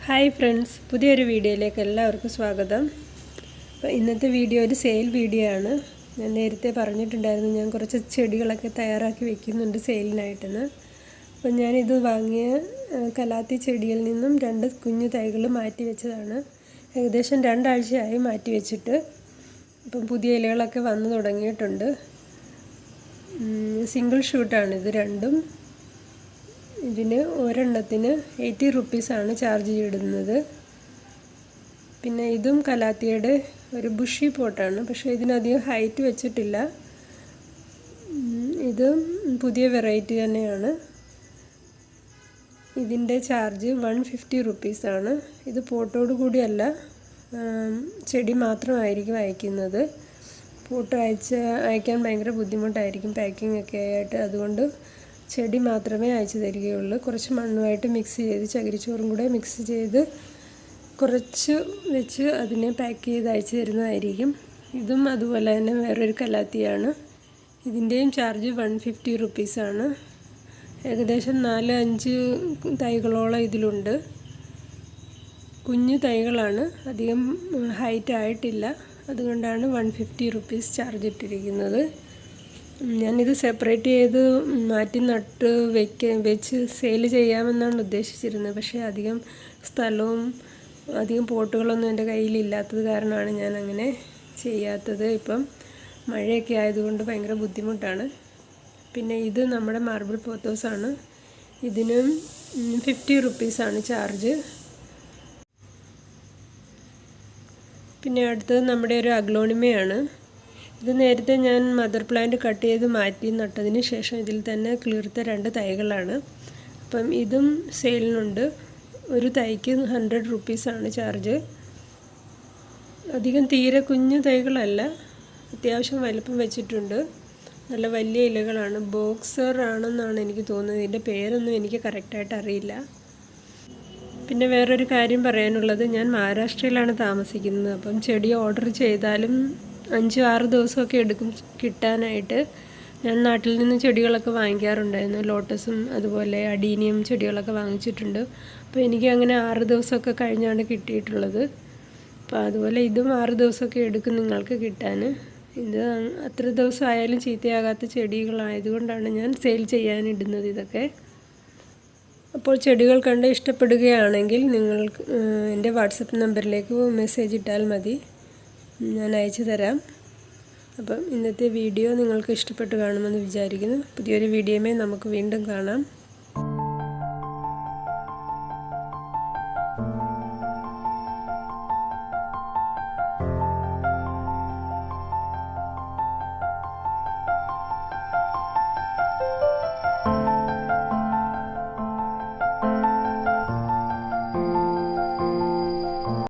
Hi friends, പുതിയൊരു വീഡിയോയിലേക്ക് എല്ലാവർക്കും സ്വാഗതം. അപ്പോൾ ഇന്നത്തെ വീഡിയോ ഒരു സെയിൽ വീഡിയോ ആണ്. ഞാൻ നേരത്തെ പറഞ്ഞിട്ടുണ്ടായിരുന്നു ഞാൻ കുറച്ച് ചെടികളൊക്കെ തയ്യാറാക്കി വെക്കുന്നുണ്ട് സെയിലിനായിട്ടെന്ന്. അപ്പോൾ ഞാനിത് വാങ്ങിയ കലാത്തി ചെടിയിൽ നിന്നും 2 കുഞ്ഞു തൈകൾ മാറ്റി വെച്ചതാണ്. ഏകദേശം 2 ആഴ്ചയായി മാറ്റി വെച്ചിട്ട്. അപ്പം പുതിയ ഇലകളൊക്കെ വന്നു തുടങ്ങിയിട്ടുണ്ട്. സിംഗിൾ ഷൂട്ടാണിത് രണ്ടും. ഇതിന് ഒരെണ്ണത്തിന് 80 റുപ്പീസാണ് ചാർജ് ചെയ്തിടുന്നത്. പിന്നെ ഇതും കലാത്തിയുടെ ഒരു ബുഷി പോട്ടാണ്, പക്ഷേ ഇതിനധികം ഹൈറ്റ് വെച്ചിട്ടില്ല. ഇതും പുതിയ വെറൈറ്റി തന്നെയാണ്. ഇതിൻ്റെ ചാർജ് 150 റുപ്പീസാണ്. ഇത് പോട്ടോട് കൂടിയല്ല, ചെടി മാത്രമായിരിക്കും അയക്കുന്നത്. പോട്ട് അയക്കാൻ ഭയങ്കര ബുദ്ധിമുട്ടായിരിക്കും പാക്കിംഗ് ഒക്കെ ആയിട്ട്. അതുകൊണ്ട് ചെടി മാത്രമേ അയച്ചു തരികയുള്ളൂ. കുറച്ച് മണ്ണുമായിട്ട് മിക്സ് ചെയ്ത് ചകിരിച്ചോറും കൂടെ മിക്സ് ചെയ്ത് കുറച്ച് വെച്ച് അതിനെ പാക്ക് ചെയ്ത് അയച്ചു തരുന്നതായിരിക്കും. ഇതും അതുപോലെ തന്നെ വേറൊരു കലാത്തിയാണ്. ഇതിൻ്റെയും ചാർജ് 150 റുപ്പീസാണ്. ഏകദേശം 4-5 തൈകളോളം ഇതിലുണ്ട്. കുഞ്ഞു തൈകളാണ്, അധികം ഹൈറ്റ് ആയിട്ടില്ല. അതുകൊണ്ടാണ് 150 റുപ്പീസ് ചാർജ് ഇട്ടിരിക്കുന്നത്. ഞാനിത് സെപ്പറേറ്റ് ചെയ്ത് മാറ്റി നട്ട് വെച്ച് സെയിൽ ചെയ്യാമെന്നാണ് ഉദ്ദേശിച്ചിരുന്നത്. പക്ഷേ അധികം സ്ഥലവും അധികം പോട്ടുകളൊന്നും എൻ്റെ കയ്യിലില്ലാത്തത് കാരണമാണ് ഞാൻ അങ്ങനെ ചെയ്യാത്തത്. ഇപ്പം മഴയൊക്കെ ആയതുകൊണ്ട് ഭയങ്കര ബുദ്ധിമുട്ടാണ്. പിന്നെ ഇത് നമ്മുടെ മാർബിൾ പോത്തോസാണ്. ഇതിനും 50 റുപ്പീസാണ് ചാർജ്. പിന്നെ അടുത്തത് നമ്മുടെ ഒരു അഗ്ലോണിമയാണ്. ഇത് നേരത്തെ ഞാൻ മദർ പ്ലാന്റ് കട്ട് ചെയ്ത് മാറ്റി നട്ടതിന് ശേഷം ഇതിൽ തന്നെ കിളിർത്ത 2 തൈകളാണ്. അപ്പം ഇതും സെയിലിനുണ്ട്. ഒരു തൈക്ക് 100 റുപ്പീസാണ് ചാർജ്. അധികം തീരെ കുഞ്ഞു തൈകളല്ല, അത്യാവശ്യം വലുപ്പം വെച്ചിട്ടുണ്ട്. നല്ല വലിയ ഇലകളാണ്. ബോക്സർ ആണെന്നാണ് എനിക്ക് തോന്നുന്നത്. ഇതിൻ്റെ പേരൊന്നും എനിക്ക് കറക്റ്റായിട്ട് അറിയില്ല. പിന്നെ വേറൊരു കാര്യം പറയാനുള്ളത്, ഞാൻ മഹാരാഷ്ട്രയിലാണ് താമസിക്കുന്നത്. അപ്പം ചെടി ഓർഡർ ചെയ്താലും 5-6 ദിവസമൊക്കെ എടുക്കും കിട്ടാനായിട്ട്. ഞാൻ നാട്ടിൽ നിന്ന് ചെടികളൊക്കെ വാങ്ങിക്കാറുണ്ടായിരുന്നു. ലോട്ടസും അതുപോലെ അഡീനിയം ചെടികളൊക്കെ വാങ്ങിച്ചിട്ടുണ്ട്. അപ്പോൾ എനിക്ക് അങ്ങനെ 6 ദിവസമൊക്കെ കഴിഞ്ഞാണ് കിട്ടിയിട്ടുള്ളത്. അപ്പോൾ അതുപോലെ ഇതും 6 ദിവസമൊക്കെ എടുക്കും നിങ്ങൾക്ക് കിട്ടാൻ. ഇത് അത്ര ദിവസം ആയാലും ചീത്തയാകാത്ത ചെടികളായതുകൊണ്ടാണ് ഞാൻ സെയിൽ ചെയ്യാനിടുന്നത് ഇതൊക്കെ. അപ്പോൾ ചെടികൾ കണ്ട് ഇഷ്ടപ്പെടുകയാണെങ്കിൽ നിങ്ങൾക്ക് എൻ്റെ വാട്സപ്പ് നമ്പറിലേക്ക് മെസ്സേജ് ഇട്ടാൽ മതി, ഞാൻ അയച്ചു തരാം. അപ്പം ഇന്നത്തെ വീഡിയോ നിങ്ങൾക്ക് ഇഷ്ടപ്പെട്ട് കാണുമെന്ന് വിചാരിക്കുന്നു. പുതിയൊരു വീഡിയോയുമായി നമുക്ക് വീണ്ടും കാണാം.